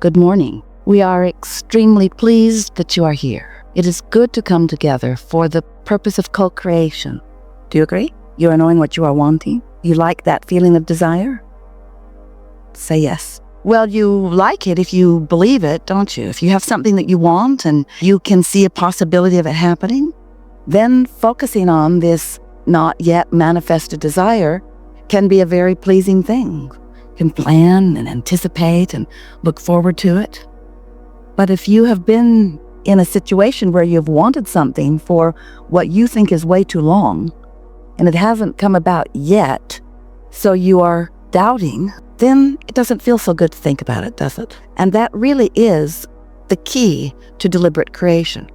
Good morning. We are extremely pleased that you are here. It is good to come together for the purpose of co-creation. Do you agree? You are knowing what you are wanting? You like that feeling of desire? Say yes. Well, you like it if you believe it, don't you? If you have something that you want and you can see a possibility of it happening, then focusing on this not yet manifested desire can be a very pleasing thing. You can plan and anticipate and look forward to it. But if you have been in a situation where you've wanted something for what you think is way too long, and it hasn't come about yet, so you are doubting, then it doesn't feel so good to think about it, does it? And that really is the key to deliberate creation.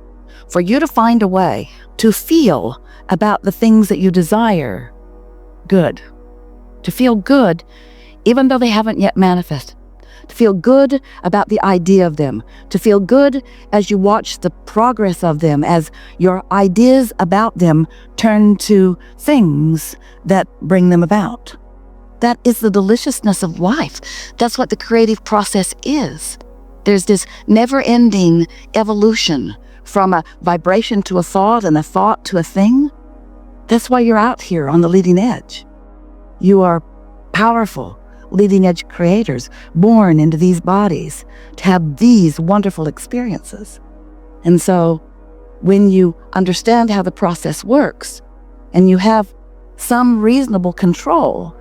For you to find a way to feel about the things that you desire good. To feel good, even though they haven't yet manifested. To feel good about the idea of them. To feel good as you watch the progress of them, as your ideas about them turn to things that bring them about. That is the deliciousness of life. That's what the creative process is. There's this never-ending evolution from a vibration to a thought and a thought to a thing. That's why you're out here on the leading edge. You are powerful, leading-edge creators born into these bodies to have these wonderful experiences. And so when you understand how the process works and you have some reasonable control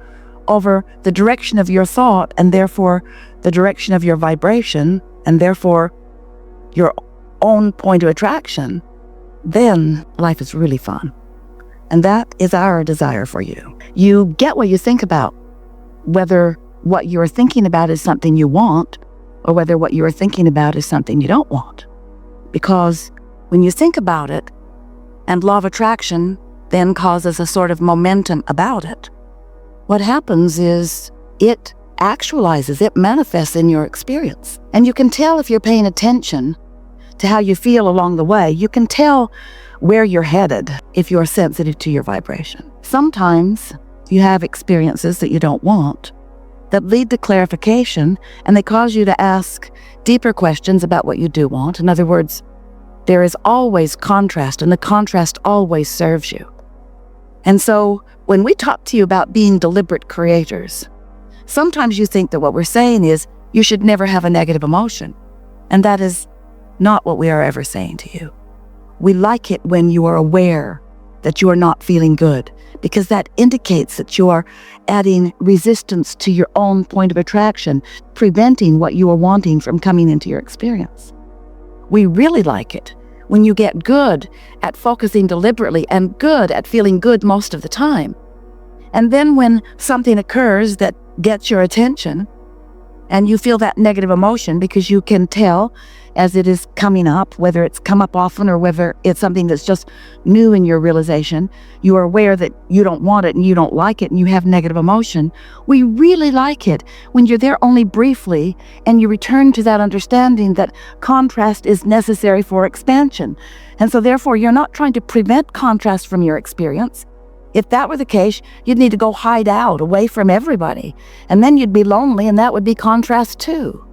over the direction of your thought and therefore the direction of your vibration and therefore your own point of attraction, then life is really fun. And that is our desire for you. You get what you think about, whether what you're thinking about is something you want or whether what you're thinking about is something you don't want. Because when you think about it, and law of attraction then causes a sort of momentum about it, what happens is it actualizes, it manifests in your experience. And you can tell if you're paying attention to how you feel along the way. You can tell where you're headed if you're sensitive to your vibration. Sometimes you have experiences that you don't want that lead to clarification, and they cause you to ask deeper questions about what you do want. In other words, there is always contrast, and the contrast always serves you. And so when we talk to you about being deliberate creators, sometimes you think that what we're saying is you should never have a negative emotion. And that is not what we are ever saying to you. We like it when you are aware that you are not feeling good, because that indicates that you are adding resistance to your own point of attraction, preventing what you are wanting from coming into your experience. We really like it when you get good at focusing deliberately and good at feeling good most of the time. And then when something occurs that gets your attention and you feel that negative emotion because you can tell as it is coming up, whether it's come up often or whether it's something that's just new in your realization, you are aware that you don't want it and you don't like it and you have negative emotion. We really like it when you're there only briefly and you return to that understanding that contrast is necessary for expansion. And so therefore, you're not trying to prevent contrast from your experience. If that were the case, you'd need to go hide out away from everybody. And then you'd be lonely, and that would be contrast too.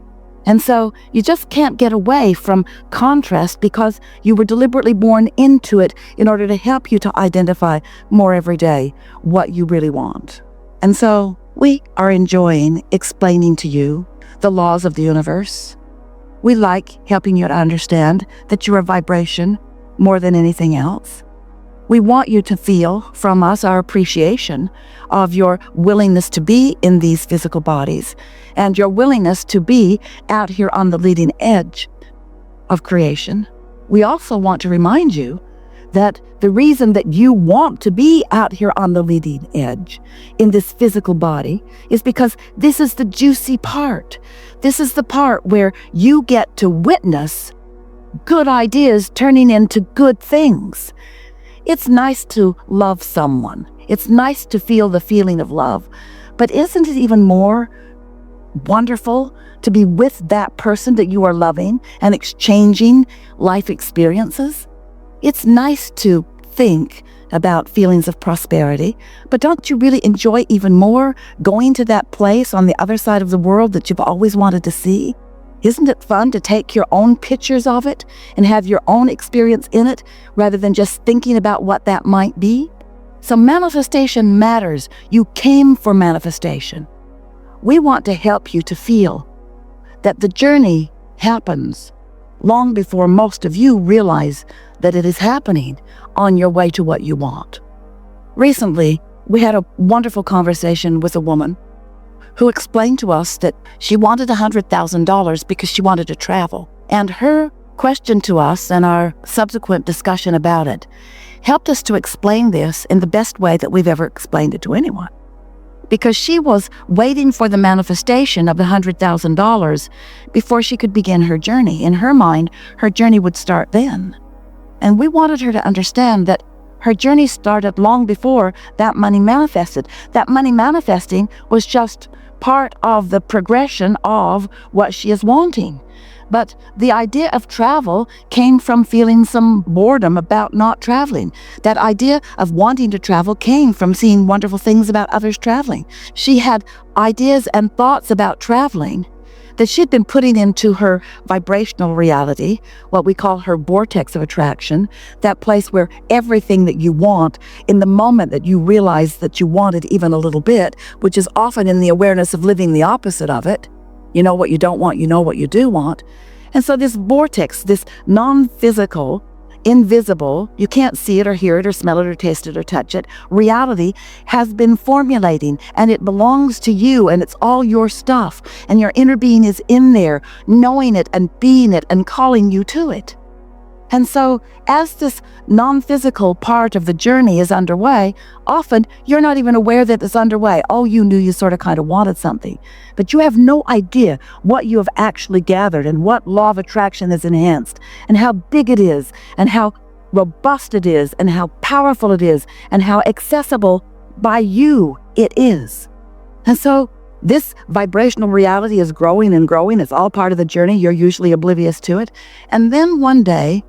And so you just can't get away from contrast because you were deliberately born into it in order to help you to identify more every day what you really want. And so we are enjoying explaining to you the laws of the universe. We like helping you to understand that you're a vibration more than anything else. We want you to feel from us our appreciation of your willingness to be in these physical bodies and your willingness to be out here on the leading edge of creation. We also want to remind you that the reason that you want to be out here on the leading edge in this physical body is because this is the juicy part. This is the part where you get to witness good ideas turning into good things. It's nice to love someone. It's nice to feel the feeling of love. But isn't it even more wonderful to be with that person that you are loving and exchanging life experiences? It's nice to think about feelings of prosperity, but don't you really enjoy even more going to that place on the other side of the world that you've always wanted to see? Isn't it fun to take your own pictures of it and have your own experience in it rather than just thinking about what that might be? So manifestation matters. You came for manifestation. We want to help you to feel that the journey happens long before most of you realize that it is happening on your way to what you want. Recently, we had a wonderful conversation with a woman who explained to us that she wanted $100,000 because she wanted to travel. And her question to us and our subsequent discussion about it helped us to explain this in the best way that we've ever explained it to anyone. Because she was waiting for the manifestation of the $100,000 before she could begin her journey. In her mind, her journey would start then. And we wanted her to understand that her journey started long before that money manifested. That money manifesting was just part of the progression of what she is wanting. But the idea of travel came from feeling some boredom about not traveling. That idea of wanting to travel came from seeing wonderful things about others traveling. She had ideas and thoughts about traveling that she'd been putting into her vibrational reality, what we call her vortex of attraction, that place where everything that you want, in the moment that you realize that you want it even a little bit, which is often in the awareness of living the opposite of it. You know what you don't want, you know what you do want. And so this vortex, this non-physical, invisible, you can't see it or hear it or smell it or taste it or touch it, reality has been formulating, and it belongs to you, and it's all your stuff, and your inner being is in there, knowing it and being it and calling you to it. And so as this non-physical part of the journey is underway, often you're not even aware that it's underway. Oh, you knew you sort of kind of wanted something, but you have no idea what you have actually gathered and what law of attraction is enhanced and how big it is and how robust it is and how powerful it is and how accessible by you it is. And so this vibrational reality is growing and growing. It's all part of the journey. You're usually oblivious to it. And then one day,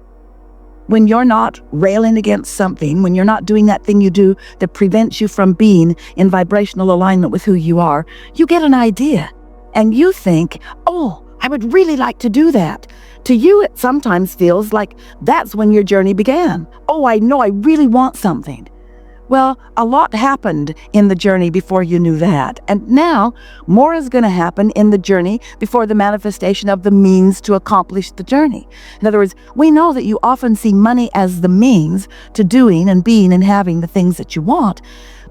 when you're not railing against something, when you're not doing that thing you do that prevents you from being in vibrational alignment with who you are, you get an idea and you think, oh, I would really like to do that. To you, it sometimes feels like that's when your journey began. Oh, I know, I really want something. Well, a lot happened in the journey before you knew that. And now more is going to happen in the journey before the manifestation of the means to accomplish the journey. In other words, we know that you often see money as the means to doing and being and having the things that you want,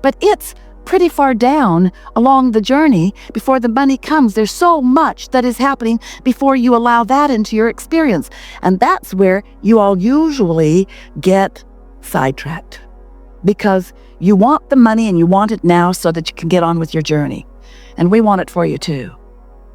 but it's pretty far down along the journey before the money comes. There's so much that is happening before you allow that into your experience. And that's where you all usually get sidetracked. Because you want the money and you want it now so that you can get on with your journey. And we want it for you too.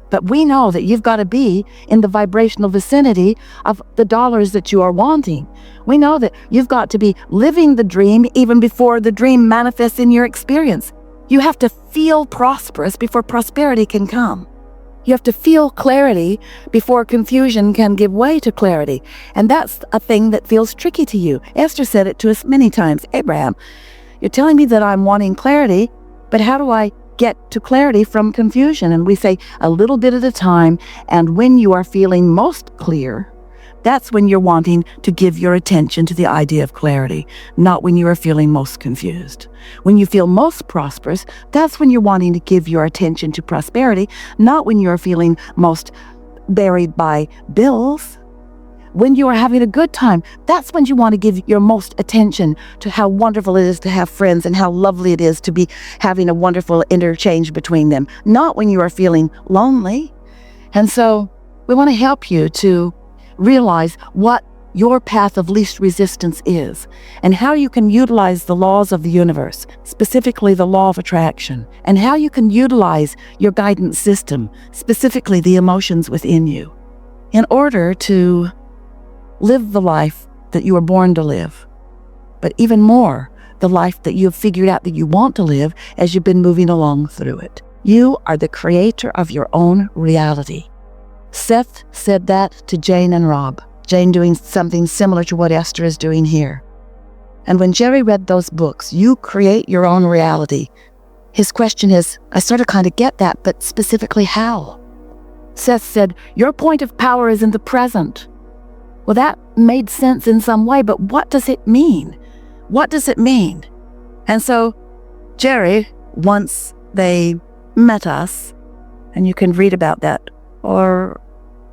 But we know that you've got to be in the vibrational vicinity of the dollars that you are wanting. We know that you've got to be living the dream even before the dream manifests in your experience. You have to feel prosperous before prosperity can come. You have to feel clarity before confusion can give way to clarity. And that's a thing that feels tricky to you. Esther said it to us many times. Abraham, you're telling me that I'm wanting clarity, but how do I get to clarity from confusion? And we say a little bit at a time. And when you are feeling most clear, that's when you're wanting to give your attention to the idea of clarity, not when you are feeling most confused. When you feel most prosperous, that's when you're wanting to give your attention to prosperity, not when you're feeling most buried by bills. When you are having a good time, that's when you want to give your most attention to how wonderful it is to have friends and how lovely it is to be having a wonderful interchange between them, not when you are feeling lonely. And so we want to help you to realize what your path of least resistance is and how you can utilize the laws of the universe, specifically the law of attraction, and how you can utilize your guidance system, specifically the emotions within you, in order to live the life that you were born to live, but even more, the life that you have figured out that you want to live as you've been moving along through it. You are the creator of your own reality. Seth said that to Jane and Rob. Jane doing something similar to what Esther is doing here. And when Jerry read those books, You Create Your Own Reality, his question is, I sort of kind of get that, but specifically how? Seth said, your point of power is in the present. Well, that made sense in some way, but what does it mean? What does it mean? And so Jerry, once they met us, and you can read about that or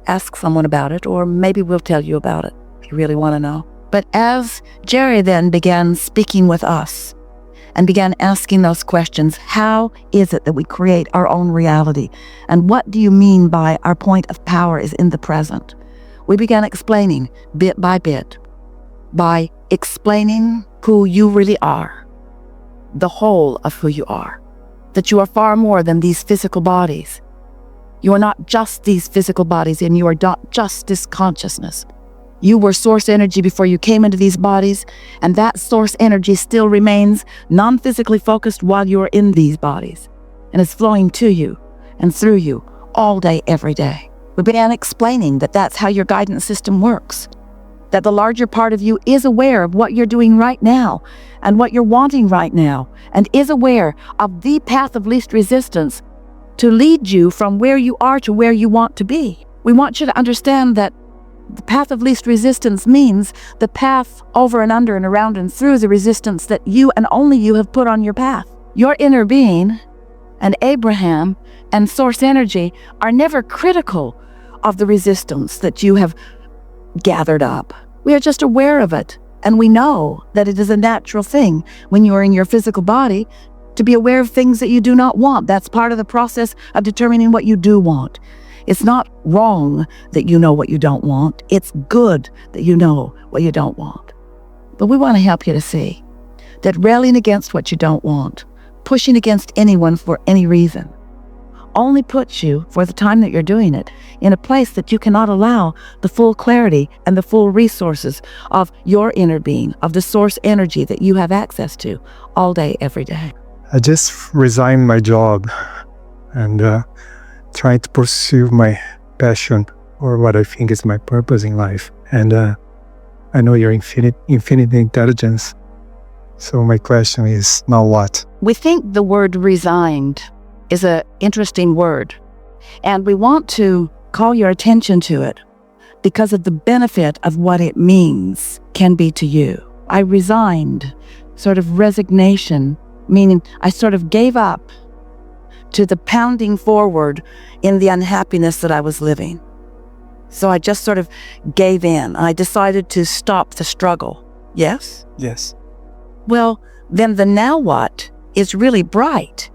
ask someone about it, or maybe we'll tell you about it if you really want to know. But as Jerry then began speaking with us and began asking those questions, how is it that we create our own reality? And what do you mean by our point of power is in the present? We began explaining bit by bit, by explaining who you really are, the whole of who you are, that you are far more than these physical bodies. You are not just these physical bodies, and you are not just this consciousness. You were source energy before you came into these bodies, and that source energy still remains non-physically focused while you are in these bodies, and is flowing to you and through you all day, every day. We began explaining that that's how your guidance system works, that the larger part of you is aware of what you're doing right now and what you're wanting right now, and is aware of the path of least resistance to lead you from where you are to where you want to be. We want you to understand that the path of least resistance means the path over and under and around and through the resistance that you and only you have put on your path. Your inner being and Abraham and source energy are never critical of the resistance that you have gathered up. We are just aware of it, and we know that it is a natural thing when you are in your physical body to be aware of things that you do not want. That's part of the process of determining what you do want. It's not wrong that you know what you don't want. It's good that you know what you don't want. But we want to help you to see that railing against what you don't want, pushing against anyone for any reason, only puts you, for the time that you're doing it, in a place that you cannot allow the full clarity and the full resources of your inner being, of the source energy that you have access to all day, every day. I just resigned my job and trying to pursue my passion, or what I think is my purpose in life. And I know you're infinite intelligence. So my question is, now what? We think the word resigned is an interesting word, and we want to call your attention to it because of the benefit of what it means can be to you. I resigned, sort of resignation, meaning I sort of gave up to the pounding forward in the unhappiness that I was living. So I just sort of gave in. I decided to stop the struggle. Yes? Yes. Well, then the now what is really bright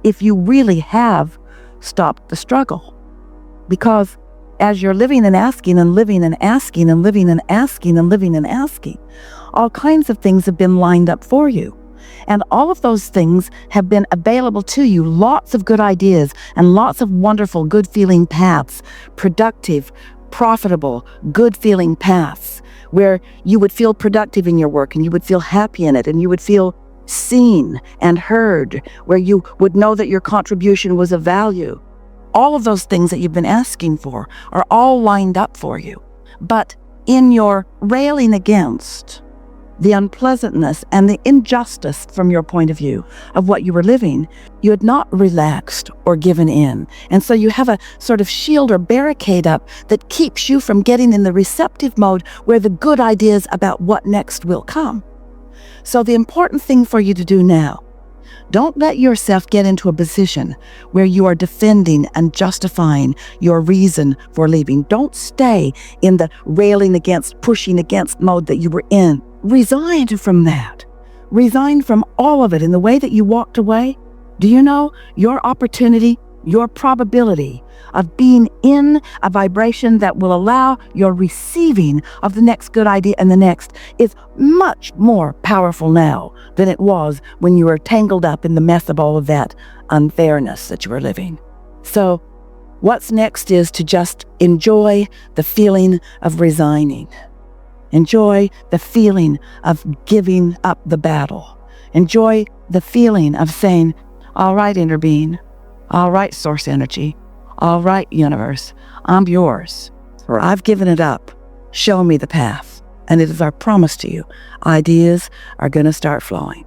if you really have stopped the struggle. Because as you're living and asking and living and asking and living and asking and living and asking, all kinds of things have been lined up for you. And all of those things have been available to you, lots of good ideas and lots of wonderful, good-feeling paths, productive, profitable, good-feeling paths, where you would feel productive in your work and you would feel happy in it and you would feel seen and heard, where you would know that your contribution was of value. All of those things that you've been asking for are all lined up for you. But in your railing against the unpleasantness and the injustice from your point of view of what you were living, you had not relaxed or given in. And so you have a sort of shield or barricade up that keeps you from getting in the receptive mode where the good ideas about what next will come. So the important thing for you to do now, don't let yourself get into a position where you are defending and justifying your reason for leaving. Don't stay in the railing against, pushing against mode that you were in. Resign from that. Resign from all of it in the way that you walked away. Do you know your opportunity, your probability of being in a vibration that will allow your receiving of the next good idea and the next is much more powerful now than it was when you were tangled up in the mess of all of that unfairness that you were living. So what's next is to just enjoy the feeling of resigning. Enjoy the feeling of giving up the battle. Enjoy the feeling of saying, all right, inner being, all right, source energy, all right, universe, I'm yours. Right. I've given it up. Show me the path. And it is our promise to you. Ideas are going to start flowing.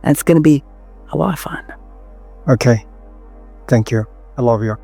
And it's going to be a lot of fun. Okay. Thank you. I love you.